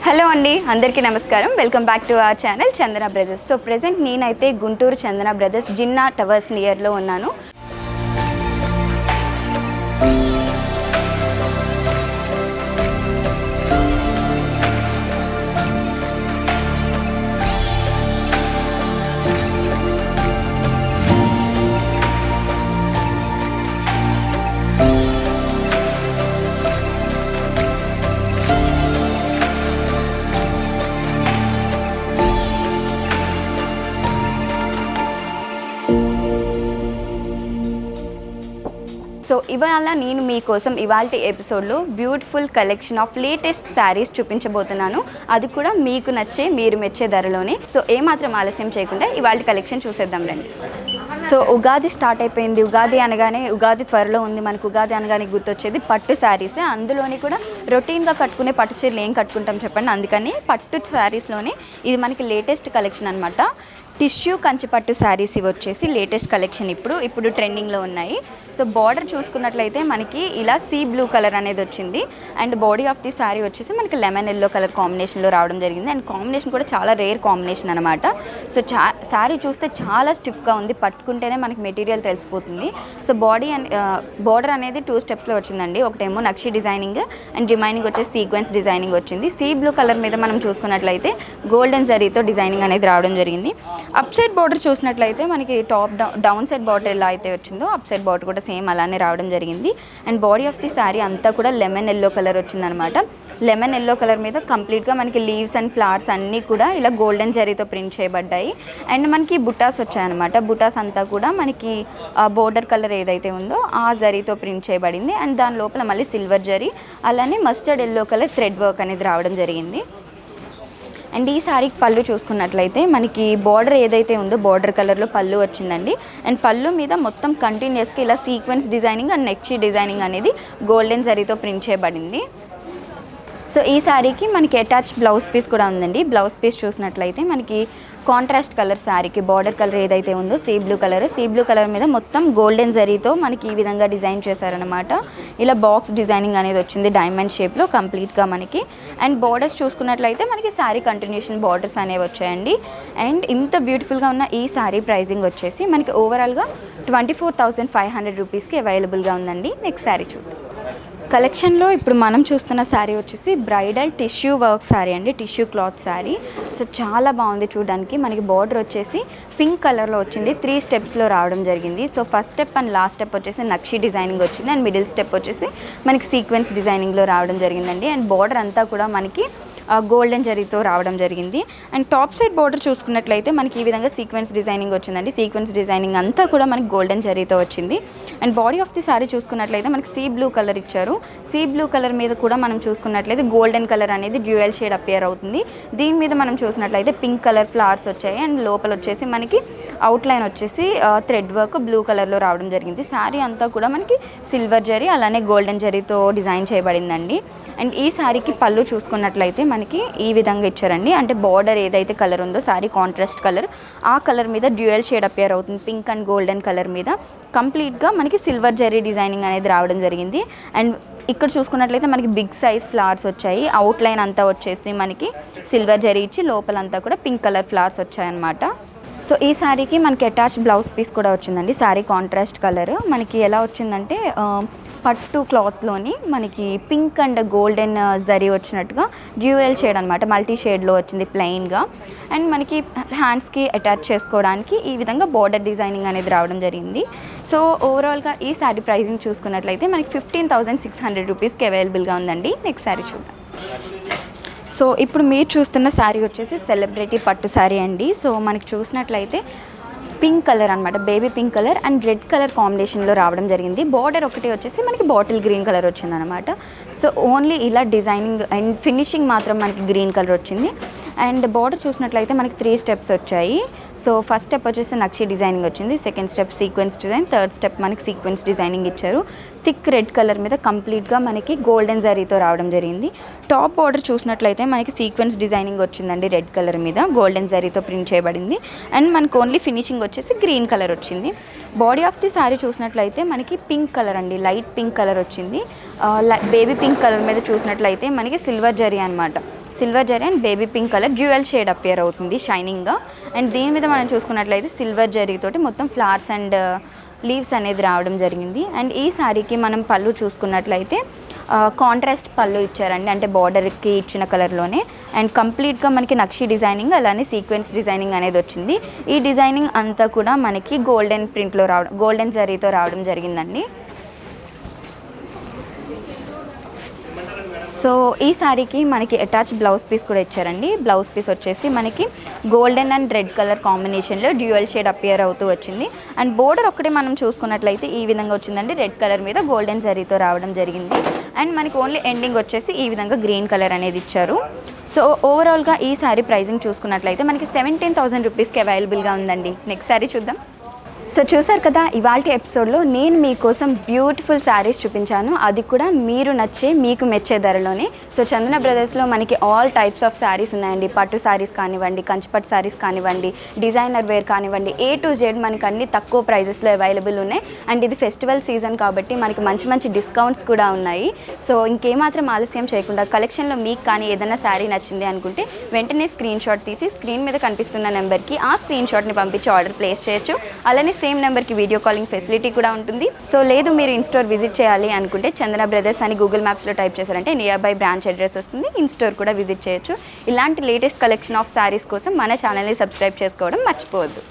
Hello అండి, అందరికీ నమస్కారం. Welcome back to our channel Chandana brothers. So present నేనైతే గుంటూరు చందన బ్రదర్స్ జిన్నా టవర్స్ నియర్లో ఉన్నాను. సో ఇవాళ నేను మీకోసం ఇవాల్టి ఎపిసోడ్లో beautiful collection of latus saris చూపించబోతున్నాను. అది కూడా మీకు నచ్చే, మీరు మెచ్చే ధరలోనే. సో ఏమాత్రం ఆలస్యం చేయకుండా ఇవాల్టి కలెక్షన్ చూసేద్దాం రండి. సో ఉగాది స్టార్ట్ అయిపోయింది. ఉగాది త్వరలో ఉంది. మనకు ఉగాది అనగానే గుర్తొచ్చేది పట్టు శారీస్. అందులోని కూడా రొటీన్గా కట్టుకునే పట్టు చీరలు ఏం కట్టుకుంటాం చెప్పండి. అందుకని పట్టు శారీస్లోనే ఇది మనకి లేటెస్ట్ కలెక్షన్ అనమాట. టిష్యూ కంచిపట్టు శారీస్ ఇవి వచ్చేసి లేటెస్ట్ కలెక్షన్ ఇప్పుడు ట్రెండింగ్లో ఉన్నాయి. సో బార్డర్ చూసుకున్నట్లయితే మనకి ఇలా సీ బ్లూ కలర్ అనేది వచ్చింది. And body of the sari వచ్చేసి మనకి లెమన్ ఎల్లో కలర్ కాంబినేషన్లో రావడం జరిగింది. అండ్ కాంబినేషన్ కూడా చాలా రేర్ కాంబినేషన్ అనమాట. సో శారీ చూస్తే చాలా స్టిఫ్గా ఉంది, పట్టుకుంటేనే మనకి మెటీరియల్ తెలిసిపోతుంది. సో బార్డర్ అనేది 2 స్టెప్స్లో వచ్చిందండి. ఒకటేమో నక్షి డిజైనింగ్ అండ్ రిమైనింగ్ వచ్చేసి సీక్వెన్స్ డిజైనింగ్ వచ్చింది. సీ బ్లూ కలర్ మీద మనం చూసుకున్నట్లయితే గోల్డెన్ జరీతో డిజైనింగ్ అనేది రావడం జరిగింది. అప్ సైడ్ బార్డర్ చూసినట్లయితే మనకి డౌన్ సైడ్ బార్డర్ ఎలా అయితే వచ్చిందో అప్ సైడ్ బార్డర్ కూడా సేమ్ అలానే రావడం జరిగింది. And body of the sari అంతా కూడా లెమన్ ఎల్లో కలర్ వచ్చిందనమాట. లెమన్ ఎల్లో కలర్ మీద కంప్లీట్గా మనకి లీవ్స్ అండ్ ఫ్లవర్స్ అన్నీ కూడా ఇలా గోల్డెన్ జరీతో ప్రింట్ చేయబడ్డాయి. అండ్ మనకి బుటాస్ వచ్చాయన్నమాట. బుటాస్ అంతా కూడా మనకి బోర్డర్ కలర్ ఏదైతే ఉందో ఆ జరీతో ప్రింట్ చేయబడింది. అండ్ దాని లోపల మళ్ళీ సిల్వర్ జరీ, అలానే mustard yellow colour thread work అనేది రావడం జరిగింది. అండ్ ఈ శారీకి పళ్ళు చూసుకున్నట్లయితే మనకి బార్డర్ ఏదైతే ఉందో బార్డర్ కలర్లో పళ్ళు వచ్చిందండి. అండ్ పళ్ళు మీద మొత్తం కంటిన్యూస్గా ఇలా sequence designing and neck designing అనేది గోల్డెన్ జరీతో ప్రింట్ చేయబడింది. సో ఈ శారీకి మనకి అటాచ్ బ్లౌజ్ పీస్ కూడా ఉందండి. బ్లౌజ్ పీస్ చూసినట్లయితే మనకి కాంట్రాస్ట్ కలర్ శారీకి బార్డర్ కలర్ ఏదైతే ఉందో సీ బ్లూ కలర్ మీద మొత్తం గోల్డెన్ జరీతో మనకి ఈ విధంగా డిజైన్ చేశారనమాట. ఇలా బాక్స్ డిజైనింగ్ అనేది వచ్చింది డైమండ్ షేప్లో కంప్లీట్గా మనకి. అండ్ బార్డర్స్ చూసుకున్నట్లయితే మనకి శారీ కంటిన్యూషన్ బార్డర్స్ అనేవి వచ్చాయండి. అండ్ ఇంత బ్యూటిఫుల్గా ఉన్న ఈ శారీ ప్రైజింగ్ వచ్చేసి మనకి ఓవరాల్గా 24,500 రూపీస్కి అవైలబుల్గా ఉందండి. నెక్స్ట్ శారీ చూద్దాం. కలెక్షన్లో ఇప్పుడు మనం చూస్తున్న శారీ వచ్చేసి బ్రైడల్ టిష్యూ వర్క్ శారీ అండి, టిష్యూ క్లాత్ శారీ. సో చాలా బాగుంది చూడడానికి. మనకి బార్డర్ వచ్చేసి పింక్ కలర్లో వచ్చింది, 3 స్టెప్స్లో రావడం జరిగింది. So first step and last step వచ్చేసి నక్షి డిజైనింగ్ వచ్చింది. అండ్ మిడిల్ స్టెప్ వచ్చేసి మనకి సీక్వెన్స్ డిజైనింగ్లో రావడం జరిగిందండి. అండ్ బార్డర్ అంతా కూడా మనకి గోల్డెన్ జరీతో రావడం జరిగింది. అండ్ టాప్ సైడ్ బార్డర్ చూసుకున్నట్లయితే మనకి ఈ విధంగా సీక్వెన్స్ డిజైనింగ్ వచ్చిందండి. సీక్వెన్స్ డిజైనింగ్ అంతా కూడా మనకి గోల్డెన్ జరీతో వచ్చింది. And body of the sari చూసుకున్నట్లయితే మనకి సీ బ్లూ కలర్ ఇచ్చారు. సీ బ్లూ కలర్ మీద కూడా మనం చూసుకున్నట్లయితే గోల్డెన్ కలర్ అనేది డ్యూయల్ షేడ్ అపియర్ అవుతుంది. దీని మీద మనం చూసినట్లయితే పింక్ కలర్ ఫ్లవర్స్ వచ్చాయి. అండ్ లోపల వచ్చేసి మనకి అవుట్లైన్ వచ్చేసి థ్రెడ్ వర్క్ బ్లూ కలర్లో రావడం జరిగింది. శారీ అంతా కూడా మనకి సిల్వర్ జరీ అలానే గోల్డెన్ జరీతో డిజైన్ చేయబడిందండి. అండ్ ఈ శారీకి పళ్ళు చూసుకున్నట్లయితే మనకి ఈ విధంగా ఇచ్చారండి. అంటే బార్డర్ ఏదైతే కలర్ ఉందో శారీ కాంట్రాస్ట్ కలర్, ఆ కలర్ మీద డ్యూయల్ షేడ్ అపియర్ అవుతుంది. పింక్ అండ్ గోల్డెన్ కలర్ మీద కంప్లీట్గా మనకి సిల్వర్ జరీ డిజైనింగ్ అనేది రావడం జరిగింది. అండ్ ఇక్కడ చూసుకున్నట్లయితే మనకి బిగ్ సైజ్ ఫ్లవర్స్ వచ్చాయి. అవుట్లైన్ అంతా వచ్చేసి మనకి సిల్వర్ జరీ ఇచ్చి లోపలంతా కూడా పింక్ కలర్ ఫ్లవర్స్ వచ్చాయన్నమాట. సో ఈ శారీకి మనకి అటాచ్ బ్లౌజ్ పీస్ కూడా వచ్చిందండి. శారీ కాంట్రాస్ట్ కలర్ మనకి ఎలా వచ్చిందంటే పట్టు క్లాత్లోని మనకి పింక్ అండ్ గోల్డెన్ జరీ వచ్చినట్టుగా డ్యూయల్ షేడ్ అనమాట, మల్టీ షేడ్లో వచ్చింది ప్లెయిన్గా. అండ్ మనకి హ్యాండ్స్కి అటాచ్ చేసుకోవడానికి ఈ విధంగా బార్డర్ డిజైనింగ్ అనేది రావడం జరిగింది. సో ఓవరాల్గా ఈ శారీ ప్రైజింగ్ చూసుకున్నట్లయితే మనకి 15,600 రూపీస్కి అవైలబుల్గా ఉందండి. నెక్స్ట్ శారీ చూద్దాం. సో ఇప్పుడు మీరు చూస్తున్న శారీ వచ్చేసి సెలబ్రిటీ పట్టు శారీ అండి. సో మనకి చూసినట్లయితే పింక్ కలర్ అనమాట, baby pink colour and red colour కాంబినేషన్లో రావడం జరిగింది. బార్డర్ ఒకటి వచ్చేసి మనకి బాటిల్ గ్రీన్ కలర్ వచ్చిందనమాట. సో ఓన్లీ ఇలా డిజైనింగ్ అండ్ ఫినిషింగ్ మాత్రం మనకి గ్రీన్ కలర్ వచ్చింది. అండ్ బార్డర్ చూసినట్లయితే మనకి 3 స్టెప్స్ వచ్చాయి. సో ఫస్ట్ స్టెప్ వచ్చేసి నక్షి డిజైనింగ్ వచ్చింది, second step sequence design, third step మనకి సీక్వెన్స్ డిజైనింగ్ ఇచ్చారు. థిక్ రెడ్ కలర్ మీద కంప్లీట్గా మనకి గోల్డెన్ జరీతో రావడం జరిగింది. టాప్ బార్డర్ చూసినట్లయితే మనకి సీక్వెన్స్ డిజైనింగ్ వచ్చిందండి, రెడ్ కలర్ మీద గోల్డెన్ జరీతో ప్రింట్ చేయబడింది. అండ్ మనకు ఓన్లీ ఫినిషింగ్ వచ్చేసి గ్రీన్ కలర్ వచ్చింది. బాడీ ఆఫ్ ది శారీ చూసినట్లయితే మనకి పింక్ కలర్ అండి, లైట్ పింక్ కలర్ వచ్చింది. బేబీ పింక్ కలర్ మీద చూసినట్లయితే మనకి సిల్వర్ జరీ అనమాట. Silver zari and baby pink colour dual shade appear అవుతుంది షైనింగ్గా. అండ్ దీని మీద మనం చూసుకున్నట్లయితే సిల్వర్ జరీతోటి మొత్తం ఫ్లవర్స్ అండ్ లీవ్స్ అనేది రావడం జరిగింది. అండ్ ఈ శారీకి మనం పళ్ళు చూసుకున్నట్లయితే కాంట్రాస్ట్ పళ్ళు ఇచ్చారండి, అంటే బార్డర్కి ఇచ్చిన కలర్లోనే. అండ్ కంప్లీట్గా మనకి నక్షి డిజైనింగ్ అలానే సీక్వెన్స్ డిజైనింగ్ అనేది వచ్చింది. ఈ డిజైనింగ్ అంతా కూడా మనకి గోల్డెన్ ప్రింట్లో రావడం, గోల్డెన్ జరీతో రావడం జరిగిందండి. సో ఈ శారీకి మనకి అటాచ్ బ్లౌజ్ పీస్ కూడా ఇచ్చారండి. బ్లౌజ్ పీస్ వచ్చేసి మనకి గోల్డెన్ అండ్ రెడ్ కలర్ కాంబినేషన్లో డ్యూయల్ షేడ్ అపియర్ అవుతూ వచ్చింది. అండ్ బోర్డర్ ఒకటి మనం చూసుకున్నట్లయితే ఈ విధంగా వచ్చిందండి, రెడ్ కలర్ మీద గోల్డెన్ జరీతో రావడం జరిగింది. అండ్ మనకి ఓన్లీ ఎండింగ్ వచ్చేసి ఈ విధంగా గ్రీన్ కలర్ అనేది ఇచ్చారు. సో ఓవరాల్గా ఈ శారీ ప్రైజింగ్ చూసుకున్నట్లయితే మనకి 17,000 రూపీస్కి అవైలబుల్గా ఉందండి. నెక్స్ట్ శారీ చూద్దాం. సో చూసారు కదా, ఇవాల్టి ఎపిసోడ్లో నేను మీకోసం బ్యూటిఫుల్ శారీస్ చూపించాను, అది కూడా మీరు నచ్చే మీకు మెచ్చే ధరలోనే. సో చందన బ్రదర్స్లో మనకి ఆల్ టైప్స్ ఆఫ్ శారీస్ ఉన్నాయండి. పట్టు శారీస్ కానివ్వండి, కంచిపట్టు శారీస్ కానివ్వండి, డిజైనర్ వేర్ కానివ్వండి, A to Z మనకి అన్ని తక్కువ ప్రైజెస్లో అవైలబుల్ ఉన్నాయి. అండ్ ఇది ఫెస్టివల్ సీజన్ కాబట్టి మనకి మంచి మంచి డిస్కౌంట్స్ కూడా ఉన్నాయి. సో ఇంకేమాత్రం ఆలస్యం చేయకుండా కలెక్షన్లో మీకు కానీ ఏదైనా శారీ నచ్చింది అనుకుంటే వెంటనే స్క్రీన్ షాట్ తీసి స్క్రీన్ మీద కనిపిస్తున్న నెంబర్కి ఆ స్క్రీన్ షాట్ని పంపించి ఆర్డర్ ప్లేస్ చేయొచ్చు. అలానే సేమ్ నెంబర్కి వీడియో కాలింగ్ ఫెసిలిటీ కూడా ఉంటుంది. సో లేదు మీరు ఇన్స్టోర్ విజిట్ చేయాలి అనుకుంటే చందన బ్రదర్స్ అని గూగుల్ మ్యాప్స్లో టైప్ చేశారంటే నియర్ బై బ్రాంచ్ అడ్రస్ వస్తుంది. ఇన్స్టోర్ కూడా విజిట్ చేయొచ్చు. ఇలాంటి లేటెస్ట్ కలెక్షన్ ఆఫ్ శారీస్ కోసం మన ఛానల్ని సబ్స్క్రైబ్ చేసుకోవడం మర్చిపోవద్దు.